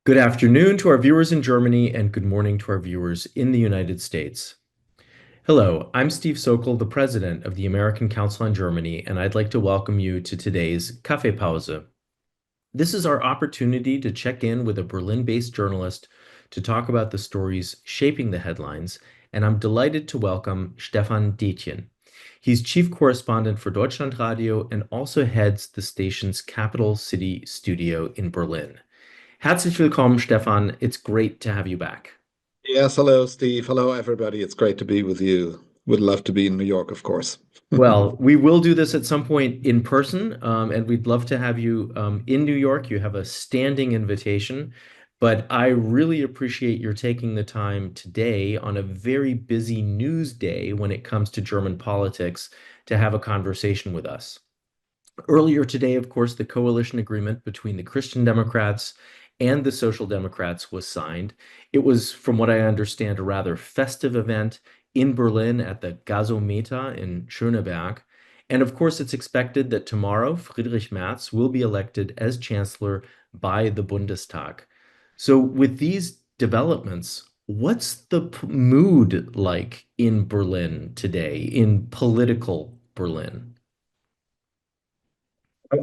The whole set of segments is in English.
Good afternoon to our viewers in Germany, and good morning to our viewers in the United States. Hello, I'm Steve Sokol, the president of the American Council on Germany, and I'd like to welcome you to today's Kaffeepause. This is our opportunity to check in with a Berlin-based journalist to talk about the stories shaping the headlines, and I'm delighted to welcome Stefan Detjen. He's chief correspondent for Deutschlandradio and also heads the station's capital city studio in Berlin. Herzlich willkommen, Stefan. It's great to have you back. Yes, hello, Steve. Hello, everybody. It's great to be with you. Would love to be in New York, of course. Well, we will do this at some point in person, and we'd love to have you in New York. You have a standing invitation, but I really appreciate your taking the time today on a very busy news day when it comes to German politics to have a conversation with us. Earlier today, of course, the coalition agreement between the Christian Democrats and the Social Democrats was signed. It was, from what I understand, a rather festive event in Berlin at the Gasometer in Schöneberg. And of course, it's expected that tomorrow Friedrich Merz will be elected as chancellor by the Bundestag. So, with these developments, what's the mood like in Berlin today, in political Berlin?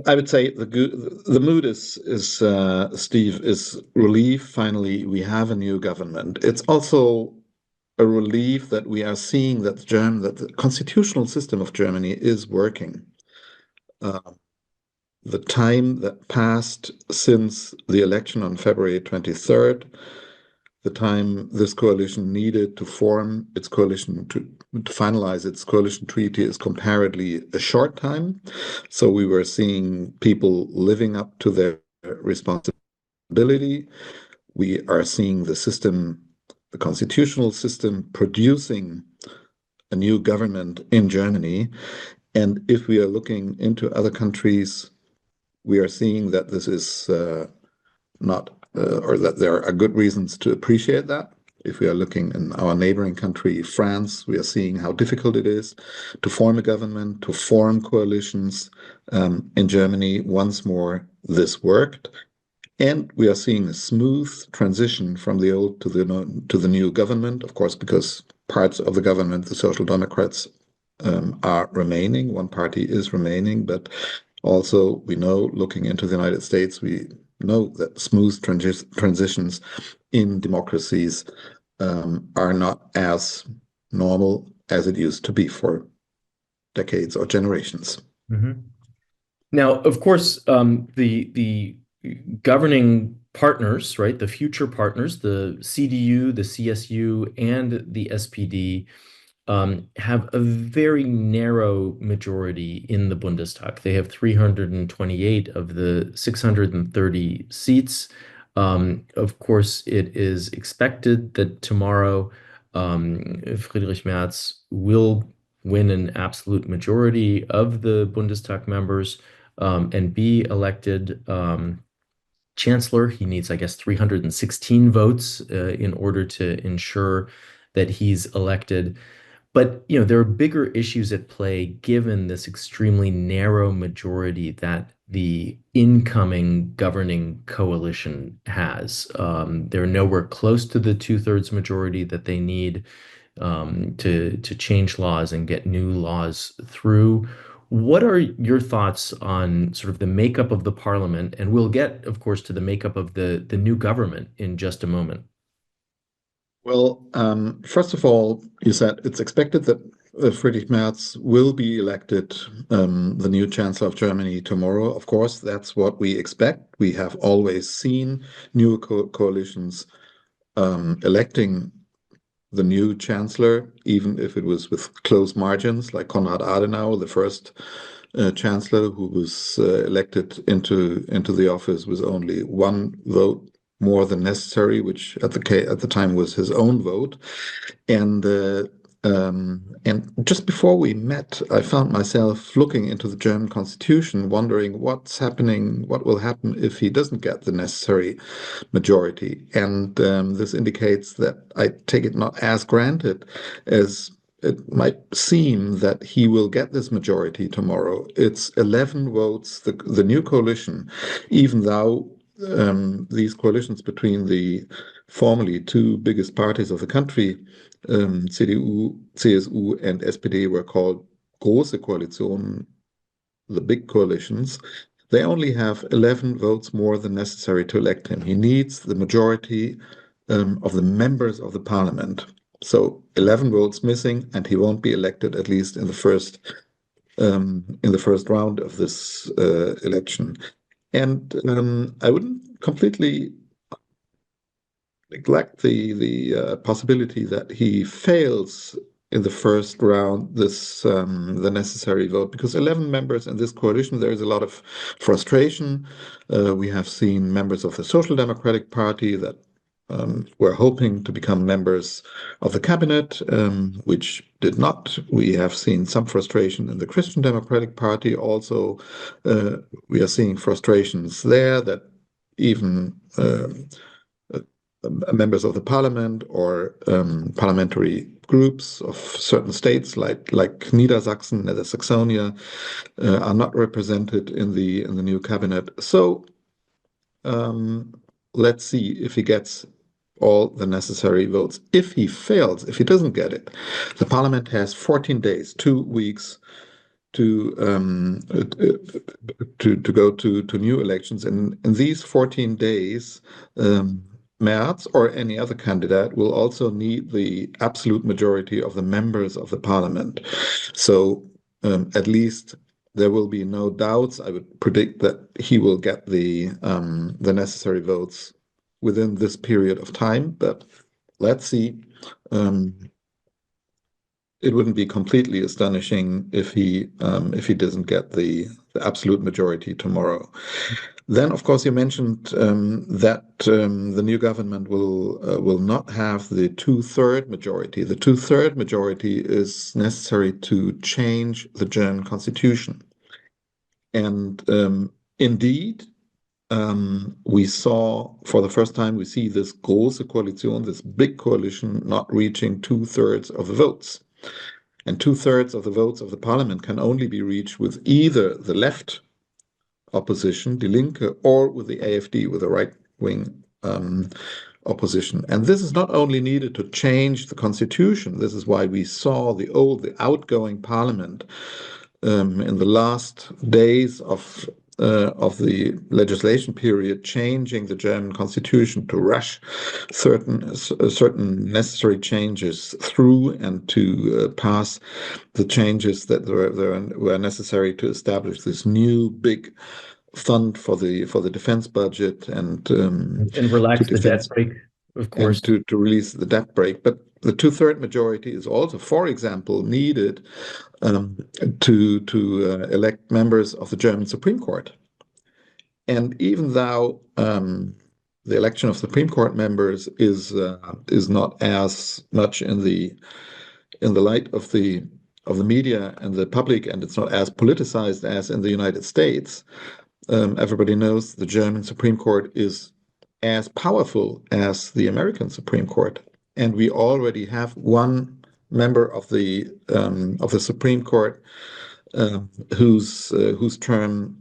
I would say the mood is Steve, is relief. Finally, we have a new government. It's also a relief that we are seeing that the constitutional system of Germany is working. Uh, the time that passed since the election on February 23rd, the time this coalition needed to form its coalition to finalize its coalition treaty is comparatively a short time. So we were seeing people living up to their responsibility. We are seeing the system, the constitutional system, producing a new government in Germany. And if we are looking into other countries, we are seeing that this is not or that there are good reasons to appreciate that. If we are looking in our neighboring country, France, we are seeing how difficult it is to form a government, to form coalitions. In Germany, once more, this worked. And we are seeing a smooth transition from the old to the new government, of course, because parts of the government, the Social Democrats, are remaining. One party is remaining, but also we know, looking into the United States, we know that smooth transitions in democracies are not as normal as it used to be for decades or generations. Mhm. Now, of course, the governing partners, right, the future partners, the CDU, the CSU, and the SPD, have a very narrow majority in the Bundestag. They have 328 of the 630 seats. Of course, it is expected that tomorrow Friedrich Merz will win an absolute majority of the Bundestag members and be elected chancellor. He needs, I guess, 316 votes in order to ensure that he's elected. But, there are bigger issues at play given this extremely narrow majority that the incoming governing coalition has. They're nowhere close to the two-thirds majority that they need to change laws and get new laws through. What are your thoughts on sort of the makeup of the parliament? And we'll get, of course, to the makeup of the new government in just a moment. Well, first of all, you said it's expected that Friedrich Merz will be elected the new Chancellor of Germany tomorrow. Of course, that's what we expect. We have always seen new coalitions electing the new chancellor, even if it was with close margins, like Konrad Adenauer, the first chancellor who was elected into the office with only one vote more than necessary, which at the time was his own vote. And just before we met, I found myself looking into the German constitution, wondering what's happening, what will happen if he doesn't get the necessary majority. And this indicates that I take it not as granted as it might seem that he will get this majority tomorrow. It's 11 votes, the new coalition, even though these coalitions between the formerly two biggest parties of the country, CDU, CSU, and SPD, were called große Koalitionen, the big coalitions. They only have 11 votes more than necessary to elect him. He needs the majority of the members of the parliament. So 11 votes missing, and he won't be elected, at least in the first round of this election. And I wouldn't completely neglect the possibility that he fails in the first round the necessary vote, because 11 members in this coalition, there is a lot of frustration. We have seen members of the Social Democratic Party that were hoping to become members of the cabinet, which did not. We have seen some frustration in the Christian Democratic Party also. We are seeing frustrations there that even members of the parliament or parliamentary groups of certain states like Niedersachsen, Saxonia, are not represented in the new cabinet. So let's see if he gets all the necessary votes. If he fails, if he doesn't get it, the parliament has 14 days, 2 weeks to go to new elections. And in these 14 days, Merz or any other candidate will also need the absolute majority of the members of the parliament. So at least there will be no doubts. I would predict that he will get the necessary votes within this period of time. But let's see. It wouldn't be completely astonishing if he doesn't get the absolute majority tomorrow. Then, of course, you mentioned that the new government will not have the two-third majority. The two-third majority is necessary to change the German constitution. And indeed, we saw for the first time, we see this große Koalition, this big coalition, not reaching two-thirds of the votes. And two-thirds of the votes of the parliament can only be reached with either the left opposition, Die Linke, or with the AfD, with the right-wing opposition. And this is not only needed to change the constitution. This is why we saw the outgoing parliament in the last days of the legislation period, changing the German constitution to rush certain necessary changes through and to pass the changes that were necessary to establish this new big fund for the defense budget and And to relax the debt defense brake, of and course. to release the debt brake. But the two-third majority is also, for example, needed to elect members of the German Supreme Court. And even though the election of Supreme Court members is not as much in the light of the media and the public, and it's not as politicized as in the United States, everybody knows the German Supreme Court is as powerful as the American Supreme Court, and we already have one member of the Supreme Court whose term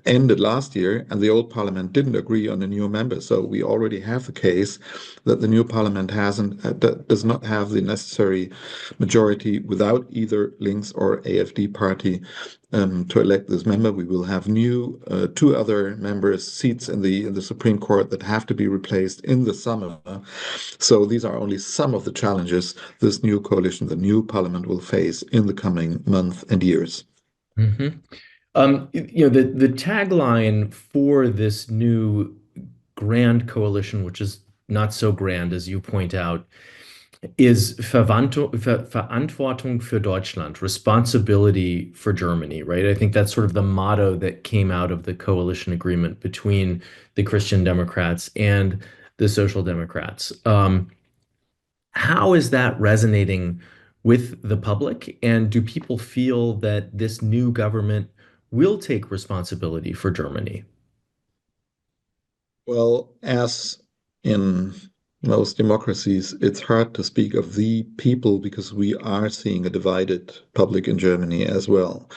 ended last year, and the old parliament didn't agree on a new member. So we already have the case that the new parliament does not have the necessary majority without either Links or AfD party to elect this member. We will have two other members seats in the Supreme Court that have to be replaced in the summer. So these are only some of the challenges this new coalition, the new parliament, will face in the coming months and years. Mm-hmm. The tagline for this new grand coalition, which is not so grand as you point out, is Verantwortung für Deutschland, responsibility for Germany, right? I think that's sort of the motto that came out of the coalition agreement between the Christian Democrats and the Social Democrats. How is that resonating with the public? And do people feel that this new government will take responsibility for Germany? Well, as in most democracies, it's hard to speak of the people because we are seeing a divided public in Germany as well.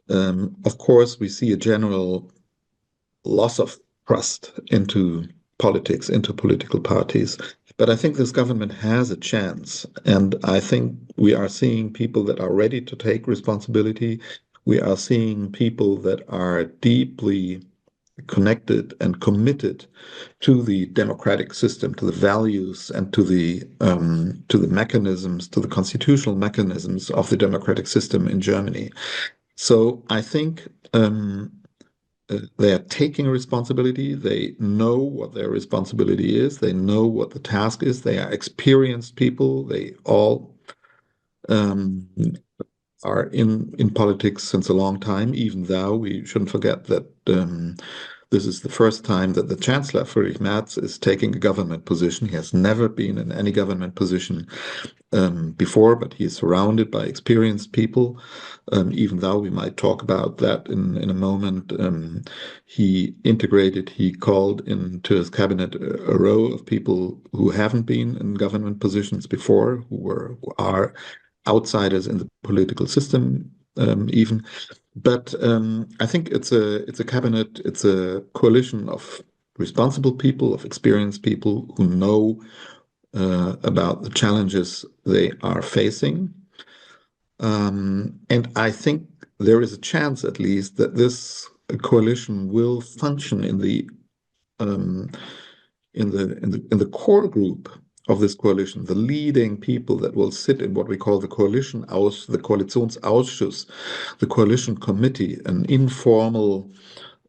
Of course, we see a general loss of trust into politics, into political parties. But I think this government has a chance. And I think we are seeing people that are ready to take responsibility. We are seeing people that are deeply connected and committed to the democratic system, to the values, and to the mechanisms, to the constitutional mechanisms of the democratic system in Germany. So I think they are taking responsibility. They know what their responsibility is. They know what the task is. They are experienced people. They all um, are in politics since a long time, even though we shouldn't forget that this is the first time that the Chancellor, Friedrich Merz, is taking a government position. He has never been in any government position before, but he is surrounded by experienced people. Even though we might talk about that in a moment, he called into his cabinet a row of people who haven't been in government positions before, who are outsiders in the political system, even. But I think it's a cabinet, it's a coalition of responsible people, of experienced people who know about the challenges they are facing. And I think there is a chance, at least, that this coalition will function um, in the core group of this coalition, the leading people that will sit in what we call the the Koalitionsausschuss, the coalition committee, an informal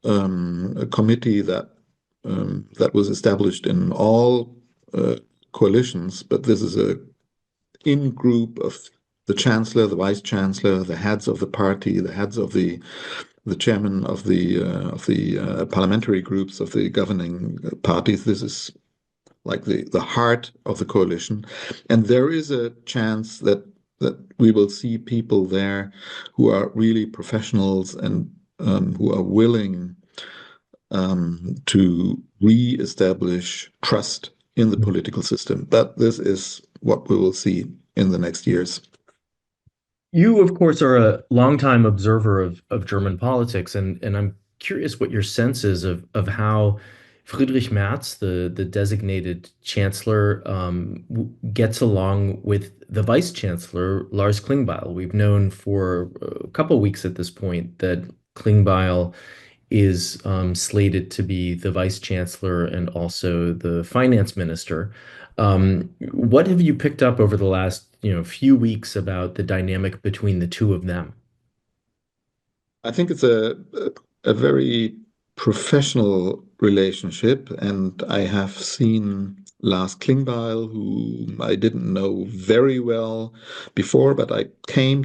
committee that was established in all coalitions, but this is a in group of the chancellor, the vice chancellor, the heads of the party, the heads of the chairman of the parliamentary groups of the governing parties. This is like the heart of the coalition, and there is a chance that we will see people there who are really professionals and who are willing to re-establish trust in the political system. But this is what we will see in the next years. You, of course, are a longtime observer of German politics, and I'm curious what your sense is of how Friedrich Merz, the designated chancellor, gets along with the vice chancellor, Lars Klingbeil. We've known for a couple of weeks at this point that Klingbeil is slated to be the vice chancellor and also the finance minister. What have you picked up over the last, few weeks about the dynamic between the two of them? I think it's a very professional relationship, and I have seen Lars Klingbeil, who I didn't know very well before, but I came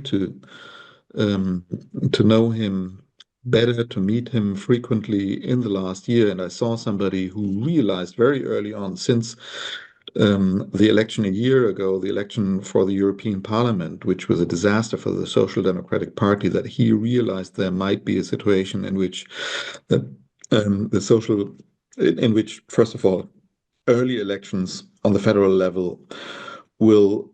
um, to know him better, to meet him frequently in the last year, and I saw somebody who realized very early on, since the election a year ago, the election for the European Parliament, which was a disaster for the Social Democratic Party, that he realized there might be a situation in which the, the social, in which, first of all, early elections on the federal level will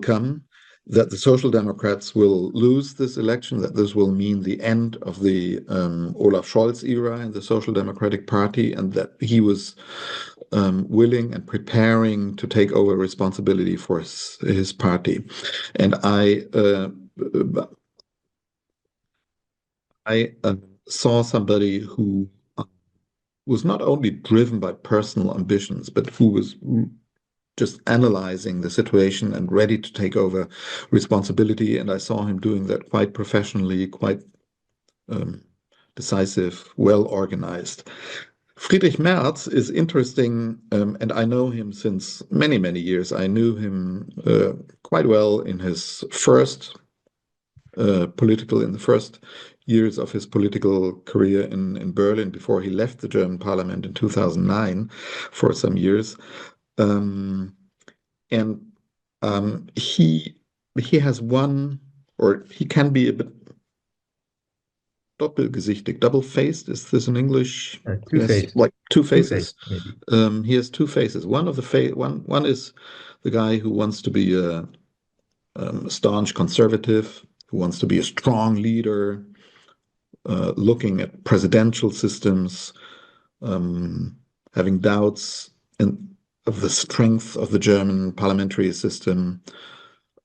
come, that the Social Democrats will lose this election, that this will mean the end of the Olaf Scholz era in the Social Democratic Party, and that he was willing and preparing to take over responsibility for his party. And I saw somebody who was not only driven by personal ambitions, but who was just analyzing the situation and ready to take over responsibility. And I saw him doing that quite professionally, quite um, decisive, well organized. Friedrich Merz is interesting, and I know him since many, many years. I knew him quite well in his in the first years of his political career in Berlin before he left the German parliament in 2009 for some years. Um, and he has one, or he can be a bit doppelgesichtig, double-faced. Is this in English? Yes, Two-faced, like two faces. two-faced, maybe. He has two faces. One is the guy who wants to be a staunch conservative, who wants to be a strong leader, looking at presidential systems, um, having doubts of the strength of the German parliamentary system,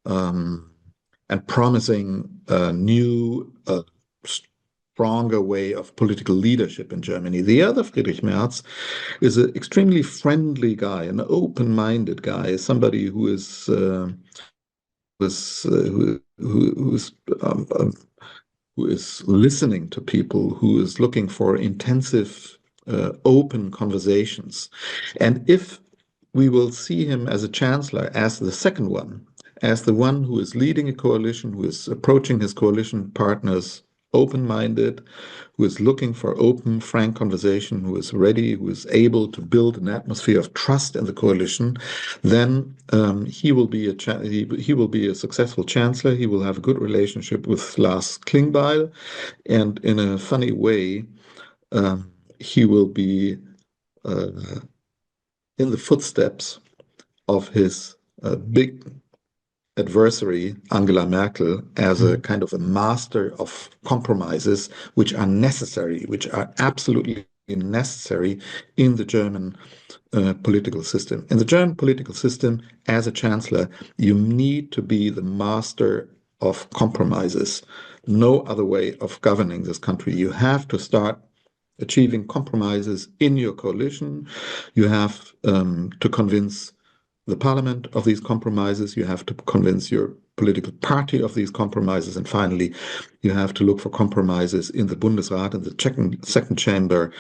um, and promising a new, stronger way of political leadership in Germany. The other Friedrich Merz is an extremely friendly guy, an open-minded guy, somebody um, um, who is listening to people, who is looking for intensive, open conversations. And if we will see him as a chancellor, as the second one, as the one who is leading a coalition, who is approaching his coalition partners open-minded, who is looking for open, frank conversation, who is ready, who is able to build an atmosphere of trust in the coalition, then he will be he will be a successful chancellor. He will have a good relationship with Lars Klingbeil, and in a funny way, he will be uh, in the footsteps of his big adversary, Angela Merkel, as a Mhm. kind of a master of compromises, which are necessary, which are absolutely necessary in the German political system. In the German political system, as a chancellor, you need to be the master of compromises. No other way of governing this country. You have to start achieving compromises in your coalition. You have to convince the parliament of these compromises. You have to convince your political party of these compromises. And finally, you have to look for compromises in the Bundesrat, in the second chamber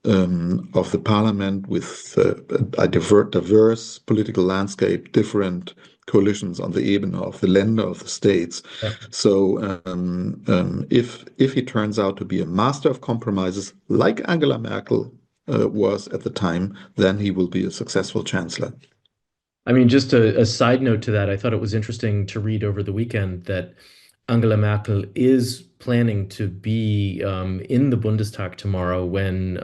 of the parliament, with a diverse political landscape, different coalitions on the Ebene of the Länder, of the states. Yeah. So if he turns out to be a master of compromises, like Angela Merkel was at the time, then he will be a successful chancellor. I mean, just a side note to that, I thought it was interesting to read over the weekend that Angela Merkel is planning to be in the Bundestag tomorrow when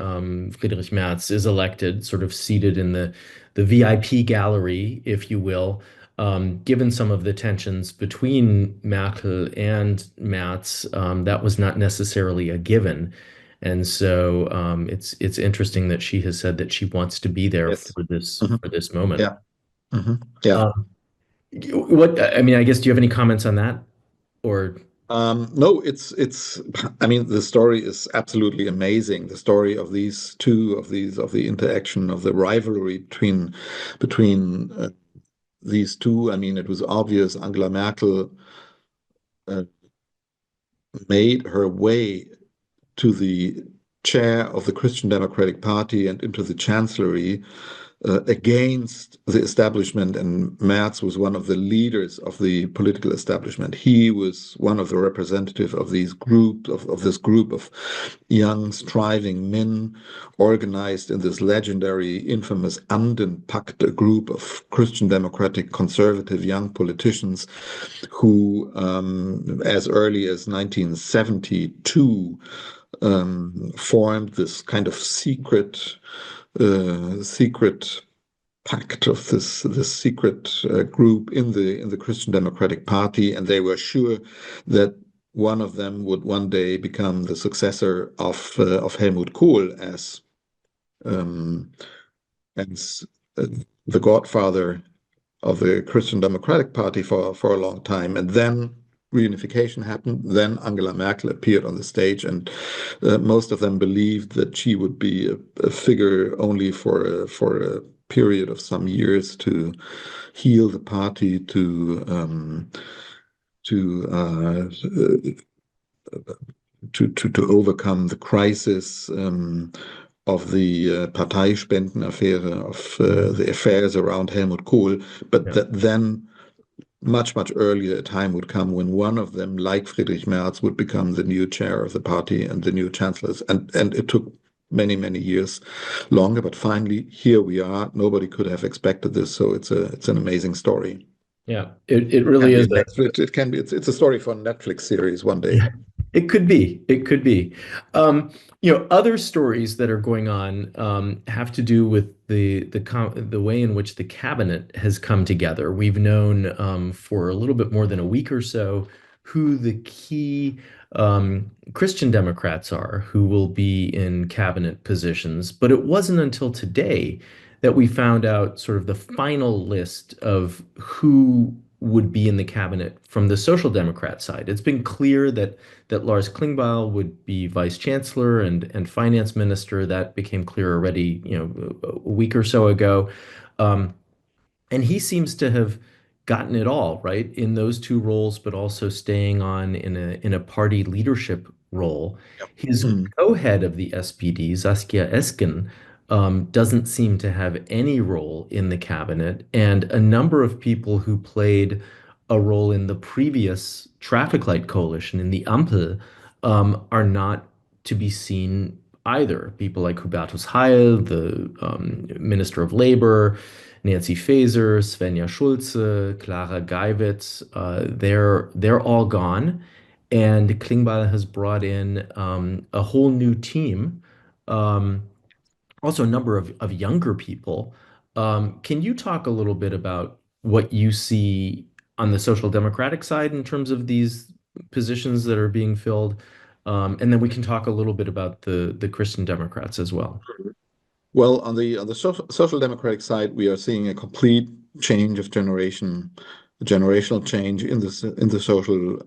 Friedrich Merz is elected, sort of seated in the VIP gallery, if you will. Given some of the tensions between Merkel and Merz, that was not necessarily a given. And so it's interesting that she has said that she wants to be there Yes. for Mhm. this moment. Yeah. Yeah. Um, what I mean, I guess, do you have any comments on that? Or No, I mean, the story is absolutely amazing. The story of these two, of the interaction, of the rivalry between these two. I mean, it was obvious Angela Merkel uh, made her way to the chair of the Christian Democratic Party and into the chancellery against the establishment, and Merz was one of the leaders of the political establishment. He was one of the representatives of of this group of young, striving men organized in this legendary, infamous Andenpakt, a group of Christian democratic conservative young politicians who, as early as 1972, formed this kind of secret pact of this secret group in the Christian Democratic Party, and they were sure that one of them would one day become the successor of Helmut Kohl um, as the godfather of the Christian Democratic Party for a long time. And then reunification happened. Then Angela Merkel appeared on the stage, and most of them believed that she would be a figure only for a period of some years to heal the party, to to overcome the crisis of the Parteispendenaffäre, of Mhm. the affairs around Helmut Kohl, but Yeah, that then much earlier a time would come when one of them, like Friedrich Merz, would become the new chair of the party and the new chancellors. And it took many years longer, but finally here we are. Nobody could have expected this, so it's an amazing story. yeah, it Can really be is a Netflix. It can be. It's a story for a Netflix series one day. yeah, it could be. It could be. Other stories that are going on have to do with the way in which the cabinet has come together. We've known for a little bit more than a week or so who the key Christian Democrats are who will be in cabinet positions. But it wasn't until today that we found out sort of the final list of who would be in the cabinet from the Social Democrat side. It's been clear that Lars Klingbeil would be vice chancellor and finance minister. That became clear already, a week or so ago. Um, and he seems to have gotten it all right in those two roles, but also staying on in a party leadership role. His Mm. co-head of the SPD, Saskia Esken, doesn't seem to have any role in the cabinet, and a number of people who played a role in the previous traffic light coalition in the Ampel are not to be seen either. People like Hubertus Heil, the Minister of Labor, Nancy Faeser, Svenja Schulze, Clara Geiwitz, they're all gone, and Klingbeil has brought in a whole new team, um, also a number of younger people. Can you talk a little bit about what you see on the Social Democratic side in terms of these positions that are being filled? And then we can talk a little bit about the Christian Democrats as well. Well, on the social democratic side, we are seeing a complete change of generation, a generational change in the social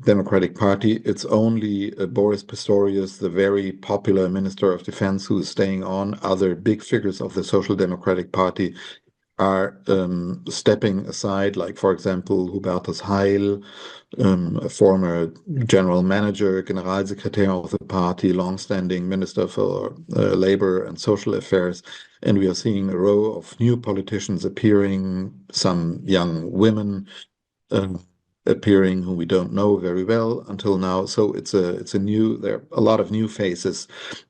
Democratic Party. It's only Boris Pistorius, the very popular Minister of Defense, who is staying on. Other big figures of the Social Democratic Party are stepping aside, like, for example, Hubertus Heil, a former general manager, Generalsekretär of the party, longstanding Minister for Labor and Social Affairs. And we are seeing a row of new politicians appearing, some young women um, appearing who we don't know very well until now. So there are a lot of new faces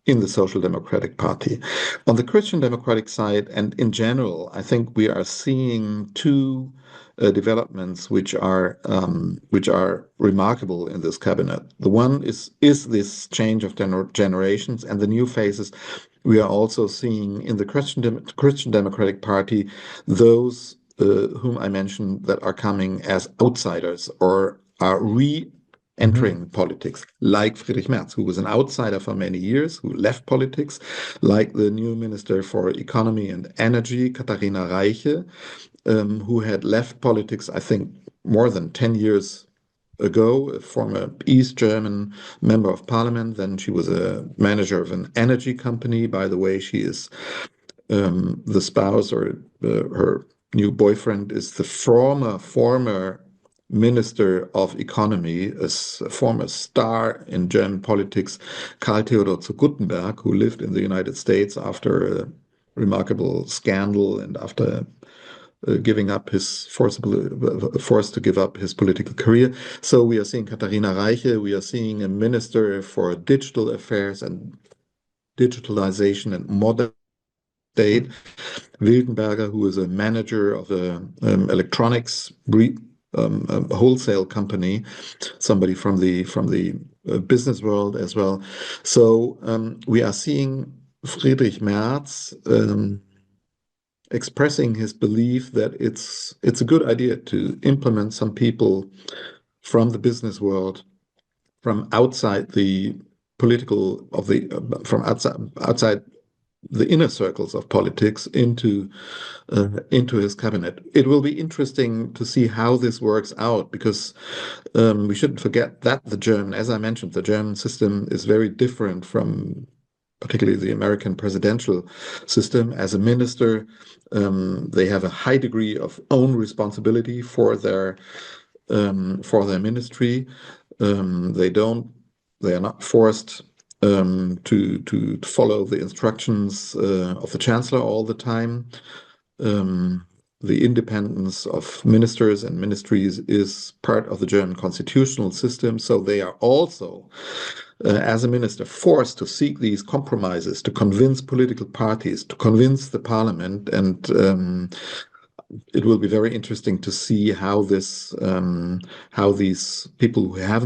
in the Social Democratic Party. On the Christian Democratic side, and in general, I think we are seeing two developments which are remarkable in this cabinet. The one is this change of generations and the new faces. We are also seeing in the Christian Democratic Party those whom I mentioned that are coming as outsiders or are Mhm. re-entering politics, like Friedrich Merz, who was an outsider for many years, who left politics, like the new Minister for Economy and Energy, Katharina Reiche, who had left politics, I think, more than 10 years ago, a former East German member of parliament. Then she was a manager of an energy company. By the way, she is the spouse or her new boyfriend is the former Minister of Economy, a former star in German politics, Karl Theodor zu Guttenberg, who lived in the United States after a remarkable scandal and after giving up his forced to give up his political career. So we are seeing Katharina Reiche, we are seeing a minister for digital affairs and digitalization and modern state, Wildenberger, who is a manager of a electronics wholesale company, somebody from the business world as well. So we are seeing Friedrich Merz expressing his belief that it's a good idea to implement some people from the business world, from outside the political of the from outside the inner circles of politics into his cabinet. It will be interesting to see how this works out because we shouldn't forget that as I mentioned, the German system is very different from particularly the American presidential system. As a minister, they have a high degree of own responsibility for their ministry. They don't, they are not forced to follow the instructions of the chancellor all the time. Um, the independence of ministers and ministries is part of the German constitutional system, so they are also, as a minister, forced to seek these compromises to convince political parties, to convince the parliament, and it will be very interesting to see how these people who have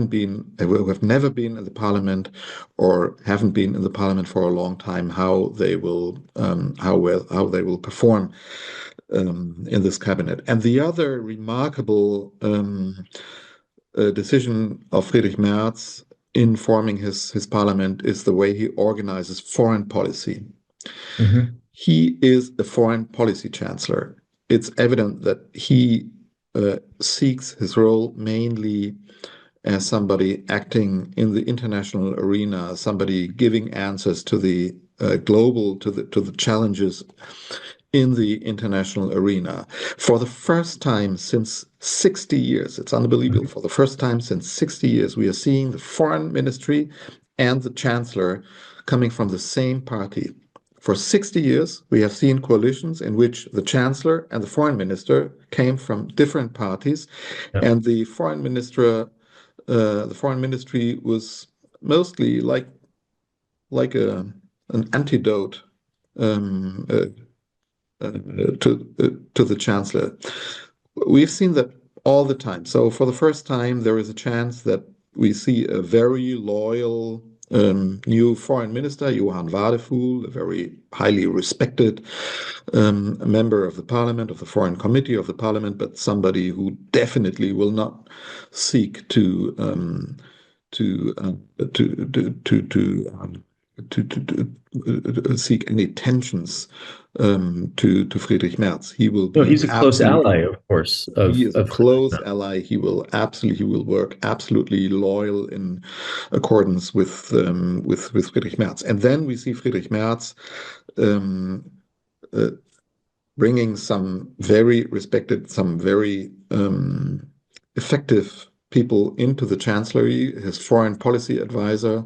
never been in the parliament or haven't been in the parliament for a long time, how they will perform. in this cabinet. And the other remarkable decision of Friedrich Merz in forming his parliament is the way he organizes foreign policy. Hmm. He is a foreign policy chancellor. It's evident that he seeks his role mainly as somebody acting in the international arena, somebody giving answers to the to the challenges in the international arena. For the first time since 60 years, it's unbelievable. For the first time since 60 years, we are seeing the foreign ministry and the chancellor coming from the same party. For 60 years, we have seen coalitions in which the chancellor and the foreign minister came from different parties, Yeah. and the foreign ministry was mostly like an antidote um, uh, to the chancellor. We've seen that all the time. So for the first time, there is a chance that we see a very loyal new foreign minister, Johann Wadefuhl, a very highly respected member of the parliament, of the foreign committee of the parliament, but somebody who definitely will not seek to seek any tensions to Friedrich Merz. He will No, be he's a close ally, absolutely of course, he is a of close Friedrich. ally. He will work absolutely loyal in accordance with Friedrich Merz. And then we see Friedrich Merz um, uh, bringing some very respected, some very effective people into the chancellery. His foreign policy advisor,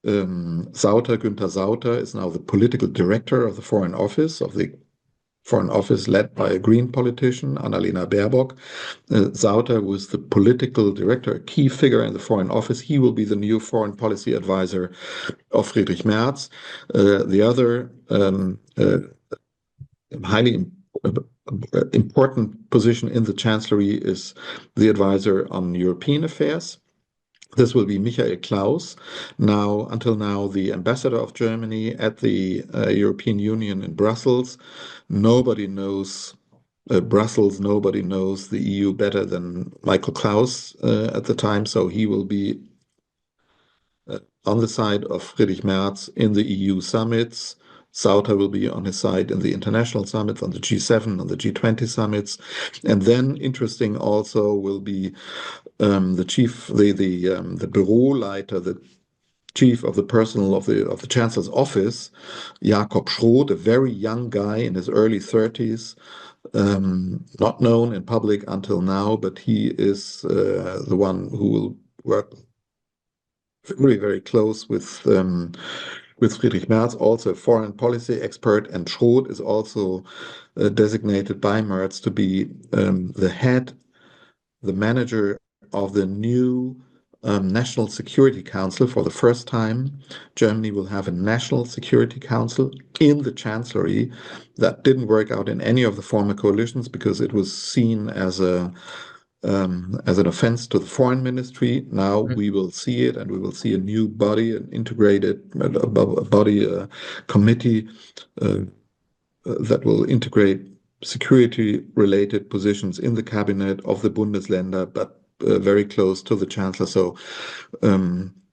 Günther Sauter, is now the political director of the Foreign Office led by a Green politician, Annalena Baerbock. Sauter was the political director, a key figure in the Foreign Office. He will be the new foreign policy advisor of Friedrich Merz. The other highly important position in the Chancellery is the advisor on European affairs. This will be Michael Klaus, now until now the ambassador of Germany at the European Union in Brussels. Nobody knows Brussels, nobody knows the EU better than Michael Klaus at the time, so he will be on the side of Friedrich Merz in the EU summits. Sauter will be on his side in the international summits, on the G7, on the G20 summits. And then interesting also will be the Büroleiter, the chief of the personnel of the chancellor's office, Jakob Schroth, a very young guy in his early 30s, not known in public until now, but he is the one who will work very, very close with Friedrich Merz, also a foreign policy expert, and Schroth is also designated by Merz to be the manager of the new National Security Council. For the first time, Germany will have a National Security Council in the Chancellery. That didn't work out in any of the former coalitions because it was seen as an offense to the foreign ministry. Now we will see it, and we will see a new body, an integrated body, committee that will integrate security-related positions in the cabinet of the Bundesländer, but very close to the chancellor. So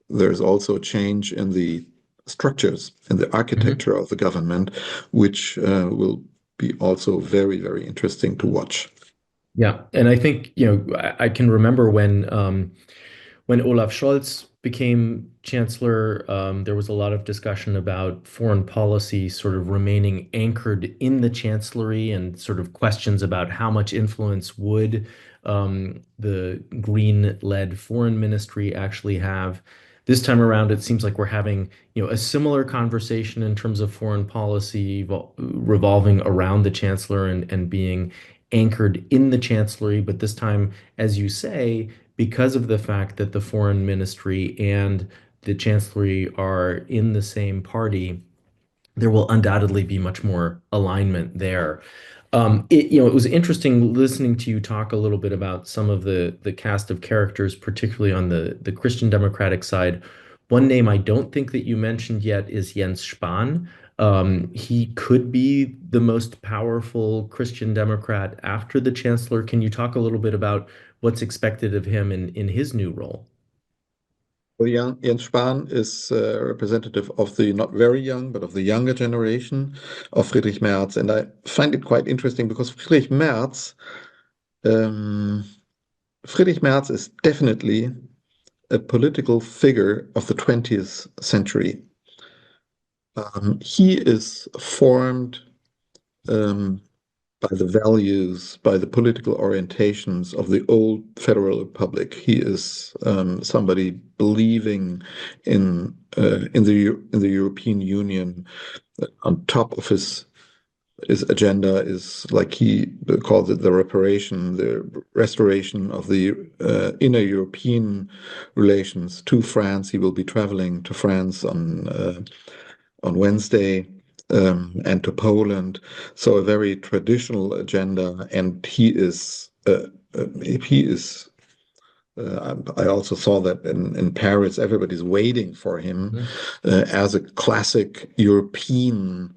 there's also a change in the structures and the Mhm. architecture of the government, which will be also very, very interesting to watch. Yeah, and I think, I can remember when Olaf Scholz became chancellor, there was a lot of discussion about foreign policy sort of remaining anchored in the chancellery and sort of questions about how much influence would the Green-led foreign ministry actually have. This time around, it seems like we're having, a similar conversation in terms of foreign policy revolving around the chancellor and being anchored in the chancellery, but this time, as you say, because of the fact that the foreign ministry and the chancellery are in the same party, there will undoubtedly be much more alignment there. It was interesting listening to you talk a little bit about some of the cast of characters, particularly on the Christian Democratic side. One name I don't think that you mentioned yet is Jens Spahn. He could be the most powerful Christian Democrat after the chancellor. Can you talk a little bit about what's expected of him in his new role? Well, Jens Spahn is representative of the not very young, but of the younger generation of Friedrich Merz. And I find it quite interesting because um, Friedrich Merz is definitely a political figure of the 20th century. He is formed um, by the values, by the political orientations of the old Federal Republic. He is somebody believing in the European Union. On top of his agenda is, like he calls it, the restoration of the inner European relations to France. He will be traveling to France on Wednesday, and to Poland. So a very traditional agenda, and he is. I also saw that in Paris, everybody's waiting for him as a classic European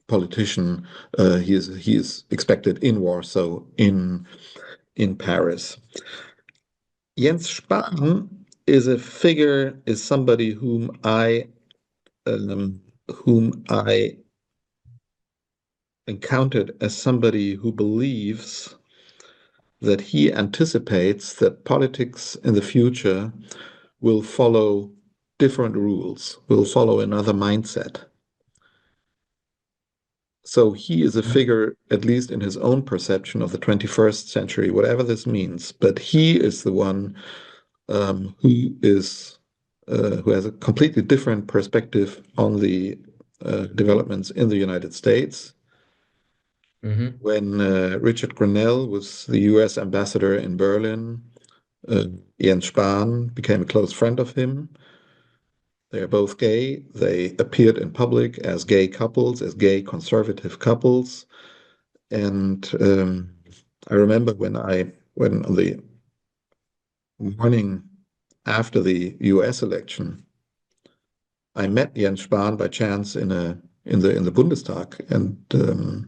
politician. He is expected in Warsaw, in Paris. Jens Spahn is somebody um, whom I encountered as somebody who believes that he anticipates that politics in the future will follow different rules, will follow another mindset. So he is a figure, at least in his own perception of the 21st century, whatever this means. But he is the one who has a completely different perspective on the developments in the United States. Hmm. When Richard Grenell was the US ambassador in Berlin, uh, Jens Spahn became a close friend of him. They are both gay. They appeared in public as gay couples, as gay conservative couples. And I remember when on the morning after the US election, I met Jens Spahn by chance in the Bundestag, and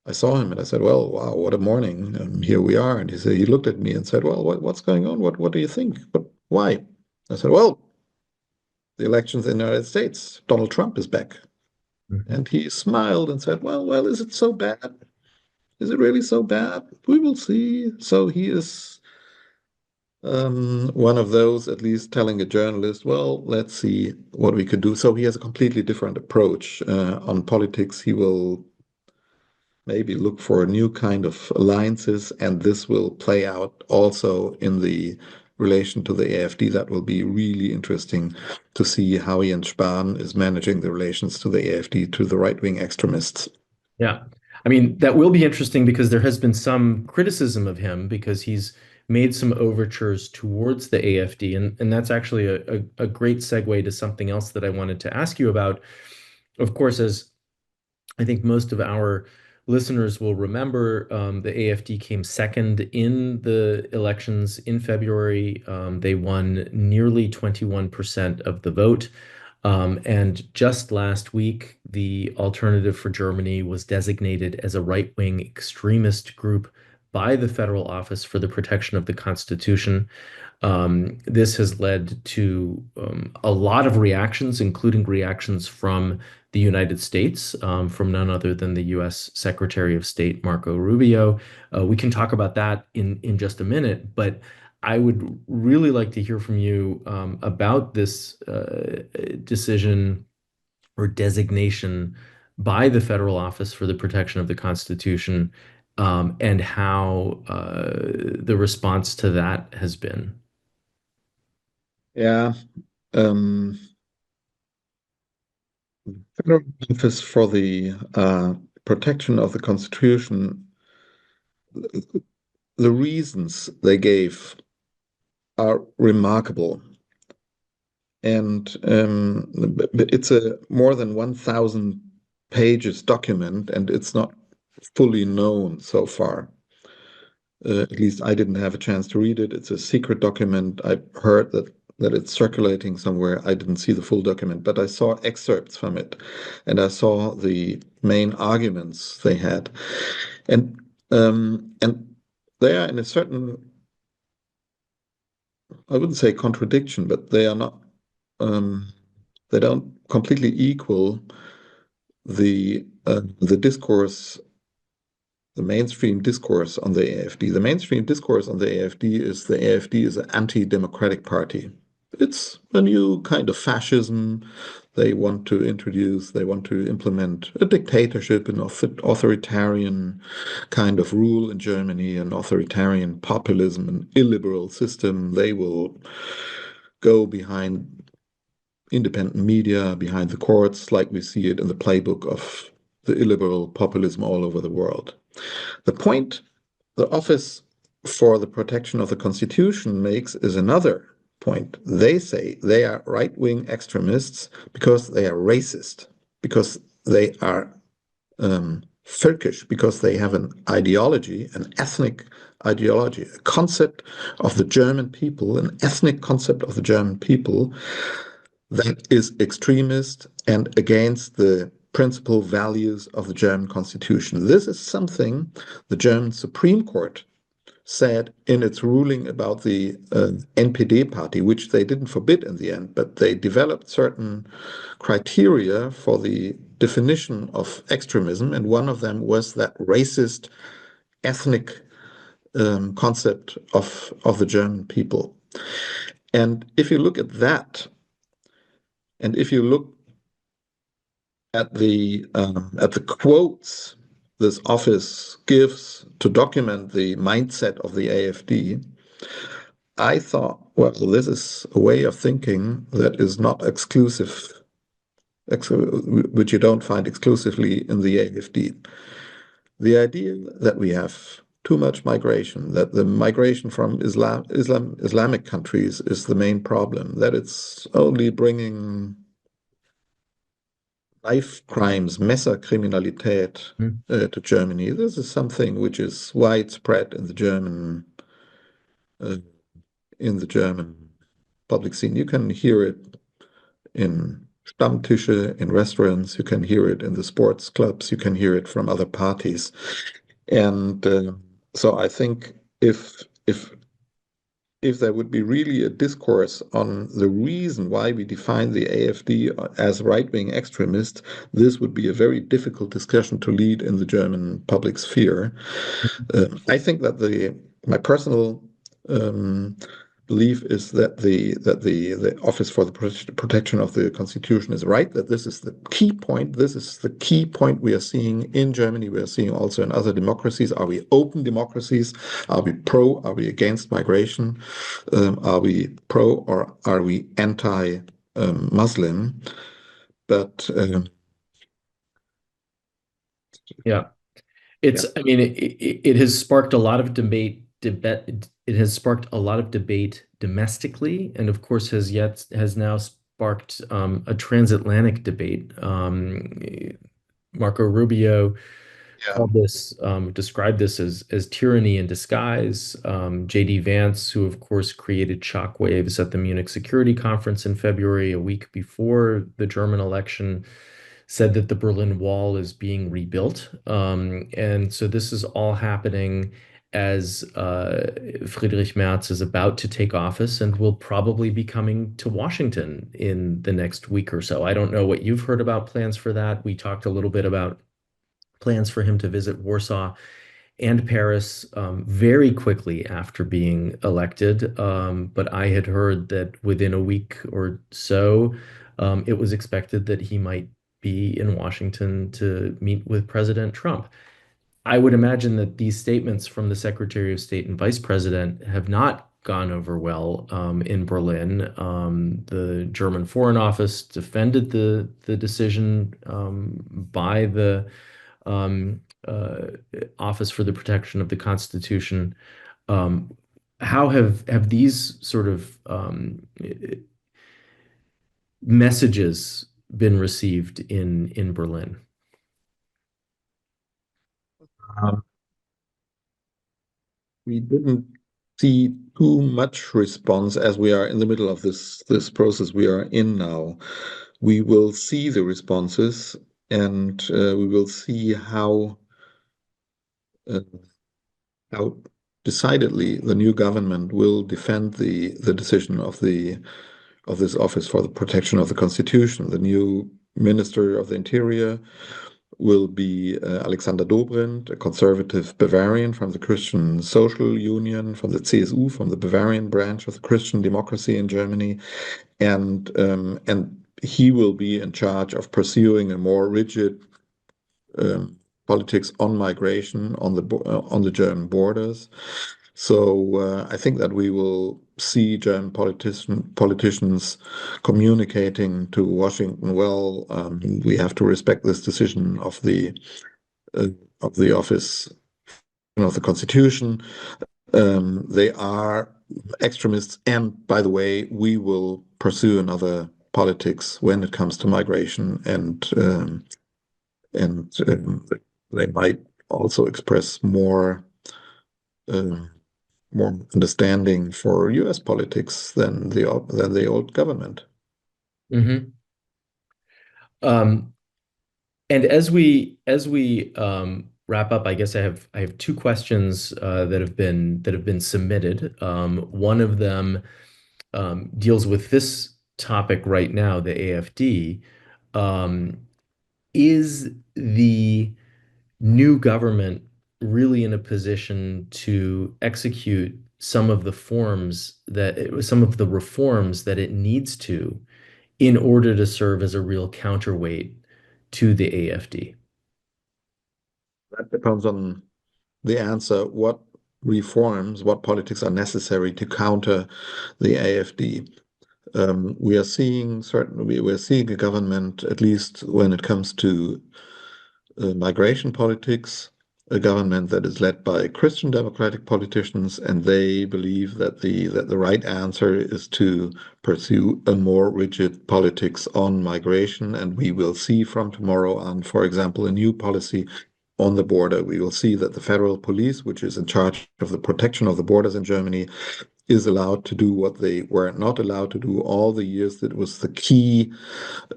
I saw him and I said, "Well, wow, what a morning! Here we are." And he looked at me and said, "Well, what's going on? What do you think? But why?" I said, "Well, the elections in the United States, Donald Trump is back." Hmm. And he smiled and said, "Well, is it so bad? Is it really so bad? We will see." So he is one of those, at least telling a journalist, "Well, let's see what we could do." So he has a completely different approach on politics. He will maybe look for a new kind of alliances, and this will play out also in the relation to the AfD. That will be really interesting to see how Jens Spahn is managing the relations to the AfD, to the right-wing extremists. Yeah. I mean, that will be interesting because there has been some criticism of him because he's made some overtures towards the AfD. And that's actually a great segue to something else that I wanted to ask you about. Of course, as I think most of our listeners will remember, the AfD came second in the elections in February. They won nearly 21% of the vote. And just last week, the Alternative for Germany was designated as a right-wing extremist group by the Federal Office for the Protection of the Constitution. This has led to a lot of reactions, including reactions from the United States, from none other than the U.S. Secretary of State Marco Rubio. We can talk about that in just a minute, but I would really like to hear from you about this decision or designation by the Federal Office for the Protection of the Constitution, and how the response to that has been. Yeah, um, Federal Office for the Protection of the Constitution, the reasons they gave are remarkable. And it's a more than 1,000 pages document, and it's not fully known so far. At least I didn't have a chance to read it. It's a secret document. I heard that that it's circulating somewhere. I didn't see the full document, but I saw excerpts from it, and I saw the main arguments they had, and they are in a certain, I wouldn't say contradiction, but they are not, um, they don't completely equal the discourse, the mainstream discourse on the AfD. The mainstream discourse on the AfD is the AfD is an anti-democratic party. It's a new kind of fascism. They want to implement a dictatorship, an authoritarian kind of rule in Germany, an authoritarian populism, an illiberal system. They will go behind independent media, behind the courts, like we see it in the playbook of the illiberal populism all over the world. The point the Office for the Protection of the Constitution makes is another point. They say they are right-wing extremists because they are racist, because they are völkisch, because they have an ideology, an ethnic ideology, a concept of the German people, an ethnic concept of the German people that is extremist and against the principal values of the German constitution. This is something the German Supreme Court said in its ruling about the NPD party, which they didn't forbid in the end, but they developed certain criteria for the definition of extremism, and one of them was that racist ethnic concept of the German people. And if you look at that, and if you look at the quotes this office gives to document the mindset of the AfD, I thought, well, this is a way of thinking that is not exclusive, which you don't find exclusively in the AfD. The idea that we have too much migration, that the migration from Islamic countries is the main problem, that it's only bringing knife crimes, Messerkriminalität Mhm. to Germany. This is something which is widespread uh, in the German public scene. You can hear it in Stammtische, in restaurants. You can hear it in the sports clubs. You can hear it from other parties. And so I think if there would be really a discourse on the reason why we define the AfD as right-wing extremist, this would be a very difficult discussion to lead in the German public sphere. I think that the my personal um, belief is that the Office for the Protection of the Constitution is right, that this is the key point. This is the key point we are seeing in Germany. We are seeing also in other democracies. Are we open democracies? Are we pro? Are we against migration? Are we pro or are we anti-Muslim? But Yeah. yeah, I mean, it has sparked a lot of debate. It has sparked a lot of debate domestically, and of course has now sparked a transatlantic debate. Marco Rubio yeah, described this as tyranny in disguise. JD Vance, who of course created shockwaves at the Munich Security Conference in February, a week before the German election, said that the Berlin Wall is being rebuilt. And so this is all happening as Friedrich Merz is about to take office and will probably be coming to Washington in the next week or so. I don't know what you've heard about plans for that. We talked a little bit about plans for him to visit Warsaw and Paris very quickly after being elected. But I had heard that within a week or so, it was expected that he might be in Washington to meet with President Trump. I would imagine that these statements from the Secretary of State and Vice President have not gone over well in Berlin. The German Foreign Office defended the decision by the um, uh, Office for the Protection of the Constitution. Um, how have these sort of messages been received in Berlin? um, we didn't. see too much response as we are in the middle of this process we are in now. We will see the responses, and we will see uh, how decidedly the new government will defend the decision of this Office for the Protection of the Constitution. The new Minister of the Interior will be Alexander Dobrindt, a conservative Bavarian from the Christian Social Union, from the CSU, from the Bavarian branch of the Christian democracy in Germany, and he will be in charge of pursuing a more rigid um, politics on migration on the German borders. So I think that we will see German politicians communicating to Washington. Well, we have to respect this decision uh, of the Office of the Constitution. They are extremists, and by the way, we will pursue another politics when it comes to migration, and they might also express um, more understanding for U.S. politics than the old government. Hmm. Um, and as we wrap up, I guess I have two questions that have been submitted. One of them deals with this topic right now, the AFD. Um, is the new government really in a position to execute some of the reforms that it needs to in order to serve as a real counterweight to the AFD? That depends on the answer. What reforms, what politics are necessary to counter the AFD? We're seeing a government, at least when it comes to migration politics, a government that is led by Christian democratic politicians, and they believe that the right answer is to pursue a more rigid politics on migration. And we will see from tomorrow on, for example, a new policy on the border. We will see that the federal police, which is in charge of the protection of the borders in Germany, is allowed to do what they were not allowed to do all the years that was the key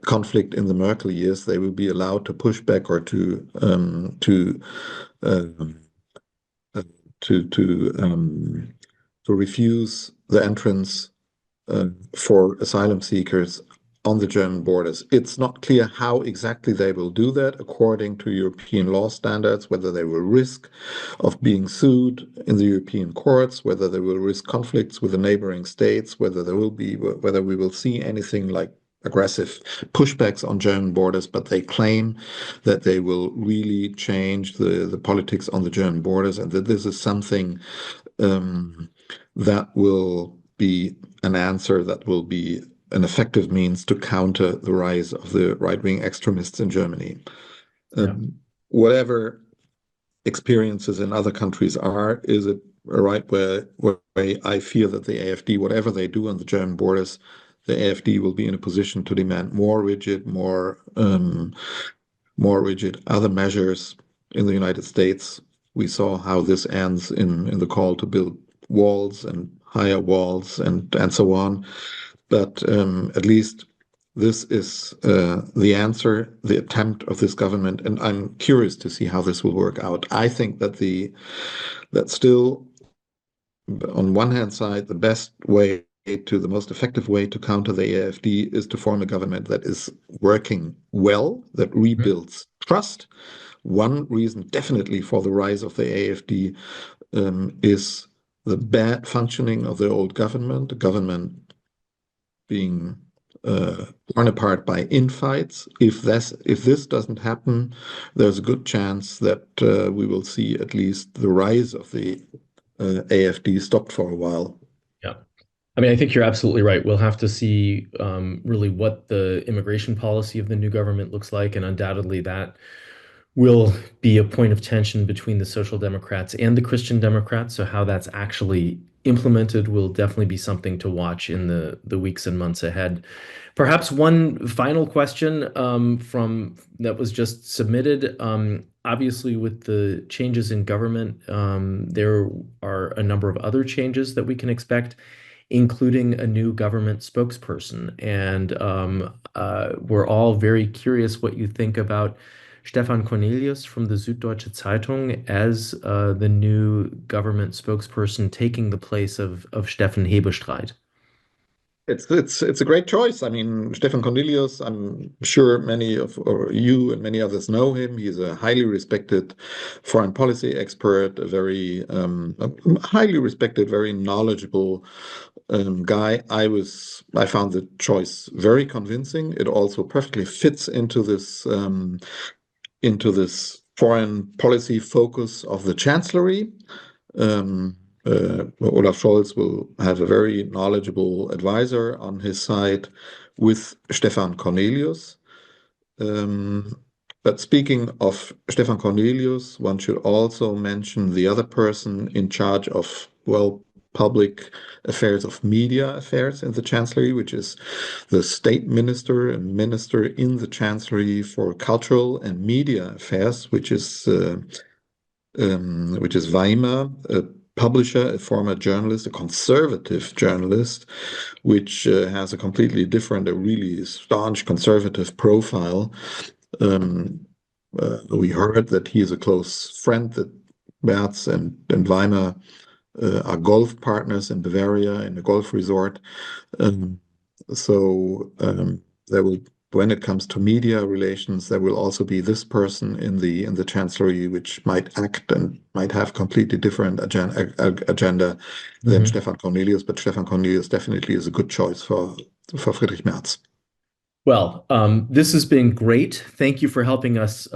conflict in the Merkel years. They will be allowed to push back or um, uh, to refuse the entrance for asylum seekers on the German borders. It's not clear how exactly they will do that according to European law standards, whether they will risk of being sued in the European courts, whether they will risk conflicts with the neighboring states, whether we will see anything like aggressive pushbacks on German borders, but they claim that they will really change the politics on the German borders, and that this is something um, that will be an answer, that will be an effective means to counter the rise of the right-wing extremists in Germany. Yeah. Whatever experiences in other countries are, is it a way? I fear that the AfD, whatever they do on the German borders, the AfD will be in a position to demand more rigid other measures in the United States. We saw how this ends in the call to build walls and higher walls and so on. But at least this is the answer, the attempt of this government, and I'm curious to see how this will work out. I think that still, on one hand side, the most effective way to counter the AfD is to form a government that is working well, that Mhm. rebuilds trust. One reason definitely for the rise of the AfD is the bad functioning of the old government, the government being torn apart by infights. If this doesn't happen, there's a good chance that we will see at least the rise of the AfD stopped for a while. Yeah. I mean, I think you're absolutely right. We'll have to see really what the immigration policy of the new government looks like, and undoubtedly that will be a point of tension between the Social Democrats and the Christian Democrats. So how that's actually implemented will definitely be something to watch in the weeks and months ahead. Perhaps one final question from that was just submitted. Obviously, with the changes in government, there are a number of other changes that we can expect, including a new government spokesperson. And we're all very curious what you think about Stefan Cornelius from the Süddeutsche Zeitung as the new government spokesperson taking the place of Steffen Hebestreit. It's a great choice. I mean, Stefan Cornelius, I'm sure many of or you and many others know him. He's a highly respected foreign policy expert, a highly respected, very knowledgeable guy. I found the choice very convincing. It also perfectly fits into this foreign policy focus of the Chancellery. Olaf Scholz will have a very knowledgeable advisor on his side with Stefan Cornelius. But speaking of Stefan Cornelius, one should also mention the other person in charge of, well, public affairs, of media affairs in the Chancellery, which is the state minister and minister in the Chancellery for cultural and media affairs, which is Weimar, a publisher, a former journalist, a conservative journalist, which has a completely different, a really staunch conservative profile. We heard that he is a close friend, that Merz and Weimar are golf partners in Bavaria in a golf resort. Um, so there will, when it comes to media relations, there will also be this person in the Chancellery, which might act and might have completely different agenda than Mhm. Stefan Cornelius. But Stefan Cornelius definitely is a good choice for Friedrich Merz. Well, this has been great. Thank you for helping us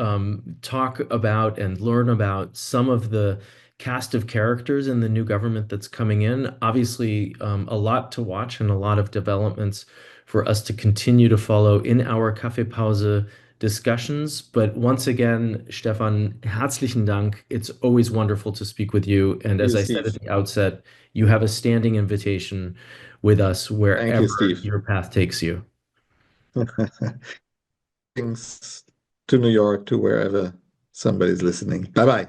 talk about and learn about some of the cast of characters in the new government that's coming in. Obviously, a lot to watch and a lot of developments for us to continue to follow in our Kaffeepause discussions. But once again, Stefan, herzlichen Dank. It's always wonderful to speak with you. And as You, I said at Steve. the outset, you have a standing invitation with us Thank you, wherever Steve. your path takes you. Things to New York, to wherever somebody's listening. Bye bye.